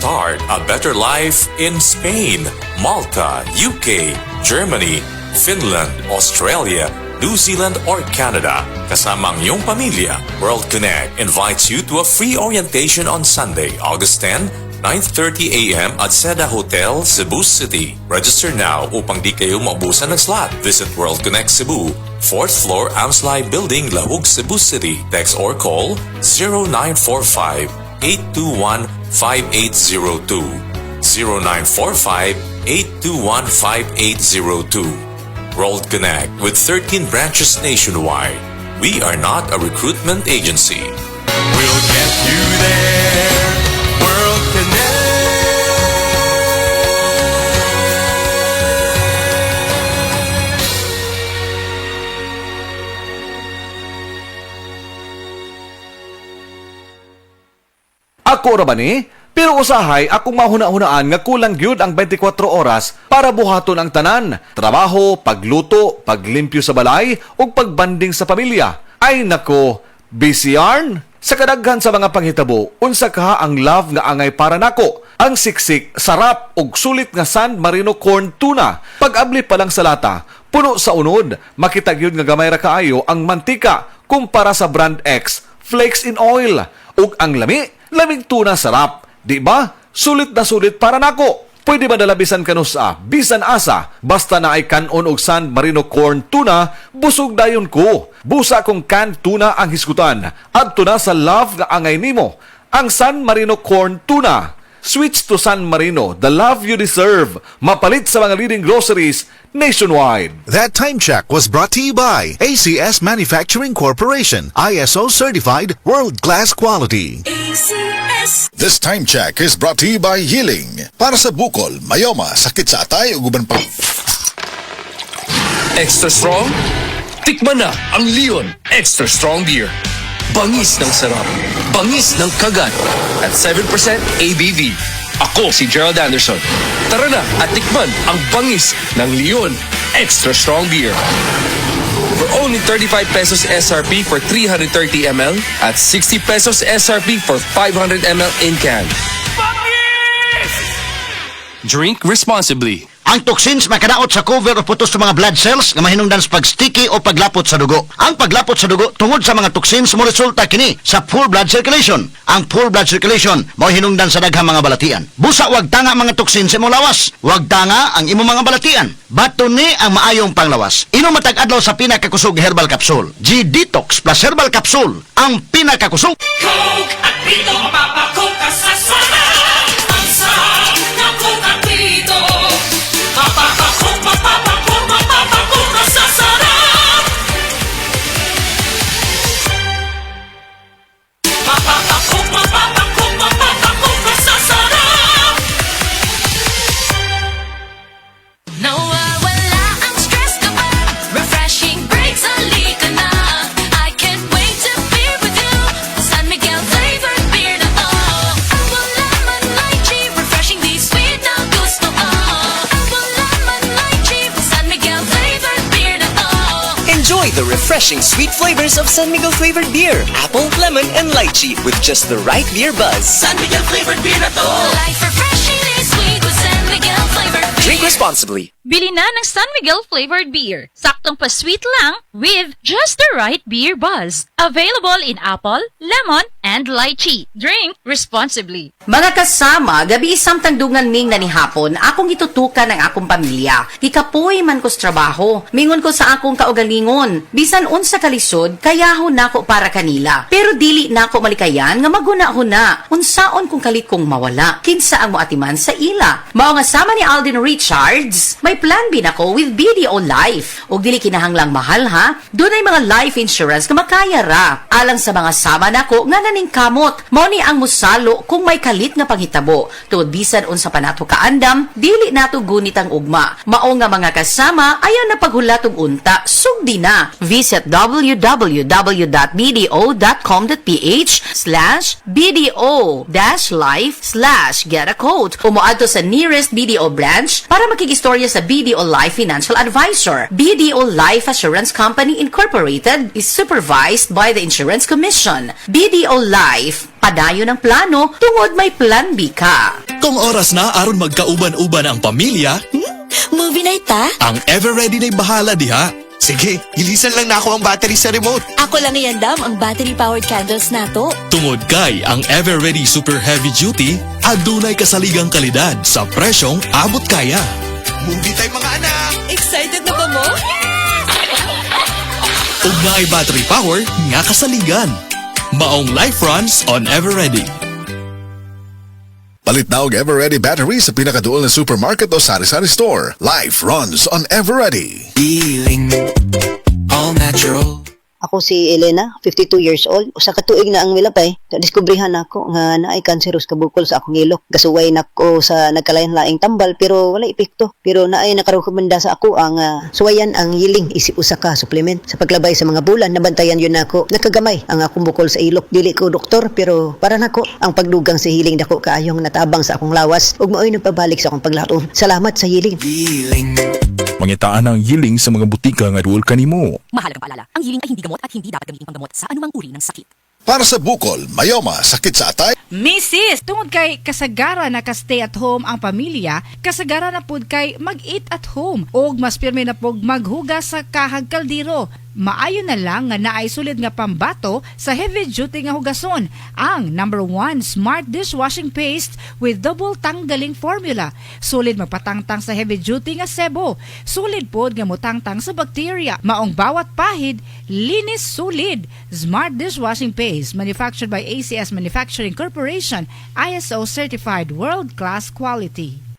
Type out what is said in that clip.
Start a better life in Spain, Malta, UK, Germany, Finland, Australia, New Zealand, or Canada. Kasama ang iyong pamilya, World Connect invites you to a free orientation on Sunday, August 10, 9:30 a.m. at Seda Hotel, Cebu City. Register now upang di kayo maubusan ng slot. Visit World Connect Cebu, 4th floor, Amslai Building, Lahug, Cebu City. Text or call 0945-821-5802. 0945-821-5802. World Connect with 13 branches nationwide. We are not a recruitment agency. We'll get you there. World Connect. Ako ra ba ni? Pero usahay akong mahuna-hunaan nga kulang gyud ang 24 oras para buhaton ang tanan. Trabaho, pagluto, paglimpyo sa balay ug pagbanding sa pamilya. Ay nako, busy yarn. Sa kadaghan sa mga panghitabo, unsa ka ang love nga angay para nako? Ang siksik, sarap ug sulit nga San Marino corn tuna. Pag-abli pa lang sa lata, puno sa unod. Makita gyud nga gamay ra kaayo ang mantika kumpara sa brand X, flakes in oil. Ug ang lamig tuna sarap. Di ba? Sulit na sulit para nako. Pwede ba dalabisan kanus bisan asa, basta na ay kanon og San Marino corn tuna, busog dayon ko. Busa kong canned tuna ang hisgutan. Adto na sa love nga angay nimo, ang San Marino corn tuna. Switch to San Marino, the love you deserve. Mapalit sa mga leading groceries nationwide. That time check was brought to you by ACS Manufacturing Corporation, ISO certified world-class quality. ACS. This time check is brought to you by Healing. Para sa bukol, mayoma, sakit sa atay ug uban pa. Extra strong? Tikman na ang Leon Extra Strong Beer. Bangis ng sarap, bangis ng kagat, at 7% ABV. Ako si Gerald Anderson. Tara na at tikman ang bangis ng Leon Extra Strong Beer. For only 35 pesos SRP for 330 ml at 60 pesos SRP for 500 ml in can. Bangis! Drink responsibly. Ang toxins makadaot sa cover o putos sa mga blood cells nga mahinungdan sa pag-sticky o paglapot sa dugo. Ang paglapot sa dugo tungod sa mga toxins mo resulta kini sa poor blood circulation. Ang poor blood circulation mao hinungdan sa daghang mga balatian. Busa wag tanga mga toxins sa imong lawas. Wag tanga ang imong mga balatian. Baton ni ang maayong panglawas. Inom matag adlaw sa pinakakusog herbal capsule. G-Detox plus herbal capsule ang pinakakusog. Coke at Pito, mapapacoke ka sa sarap. Ang sarap ng Coke at Pito. Mapapacoke ka sa sarap. Mapapacoke ka sa sarap. Nawawala ang stress kapag refreshing breaks halika na. I can't wait to be with you. San Miguel flavored beer na to. Apple, lemon, lychee, refreshing the sweet na gusto ko. Apple, lemon, lychee, San Miguel flavored beer na to. Enjoy the refreshing sweet flavors of San Miguel flavored beer, apple, lemon, and lychee with just the right beer buzz. San Miguel flavored beer na to. Life refreshingly sweet with San Miguel flavored beer. Drink responsibly. Bili na ng San Miguel flavored beer. Saktong pa-sweet lang with just the right beer buzz. Available in apple, lemon, and lychee. Drink responsibly. Mga kasama, gabi samtang dungan ming nanihapon, akong itutukan ng akong pamilya. Ikapoy man ko sa trabaho, mingon ko sa akong kaugalingon. Bisan unsa kalisod, kayahon nako para kanila. Pero dili nako malikayan nga maguna-huna. Unsaon kung kalit kong mawala. Kinsa ang moatiman sa ila. Mao nga sama ni Alden Richards, may plan B nako with BDO Life. Og dili kinahanglang mahal ha. Dunay mga life insurance nga makaya ra. Alang sa mga sama nako nga naning kamot, mao ni ang musalo kung may kalit nga panghitabo. Tungod bisan unsa pa nato kaandam, dili nato gunit ang ugma. Mao nga mga kasama ayaw na paghulat og unta, sugdi na. Visit www.bdo.com.ph/BDO-life/get a quote. Umuadto sa nearest BDO branch para makigistorya sa BDO Life Financial Advisor. BDO BDO Life Assurance Company Incorporated is supervised by the Insurance Commission. BDO Life, padayon ng plano tungod may plan B ka. Kung oras na aron magkauban-uban ang pamilya, Movie night ta? ang Ever Ready na'y bahala diha. Sige, ilisan lang na ako ang battery sa remote. Ako lang iandam ang battery-powered candles nato. Tungod kay ang Ever Ready Super Heavy Duty, adunay kasaligang kalidad sa presyong abot kaya. Movie time mga anak! Excited na ba mo? Ug naay battery power nga kasaligan. Maong life runs on Ever Ready. Palit na og Everready battery sa pinakaduol na supermarket o sari-sari store. Life runs on Everready. Feeling all natural. Ako si Elena, 52 years old. Usa ka tuig na ang milapay. Nadiskubrihan ako nga naay kanseros kabukol sa akong ilok. Gasuway nako sa nagkalain-laing tambal pero wala epekto. Pero naay nakarekomenda sa ako ang suwayan ang yiling isip usa ka supplement. Sa paglabay sa mga bulan, nabantayan yun nako. Nakagamay ang akong bukol sa ilok. Dili ko doktor pero para nako ang pagdugang sa hiling dako kaayong natabang sa akong lawas ug maoy nagpabalik sa akong paglatom. Salamat sa hiling. Mangitaan ang yiling sa mga butika nga duol kanimo. Mahalagang paalala, ang yiling ay hindi gamot at hindi dapat gamitin panggamot sa anumang uri ng sakit. Para sa bukol, mayoma, sakit sa atay, Mrs. Tungod kay kasagara na ka-stay at home ang pamilya, kasagara na pud kay mag-eat at home og mas pirmi na pug maghugas sa kahag kaldero. Maayo na lang nga naay sulid nga pambato sa heavy duty nga hugason, ang #1 Smart Dishwashing Paste with double tanggaling formula. Sulid magpatangtang sa heavy duty nga sebo, sulid pod nga motangtang sa bacteria, maong bawat pahid linis sulid. Smart Dishwashing Paste manufactured by ACS Manufacturing Corporation, ISO certified world-class quality.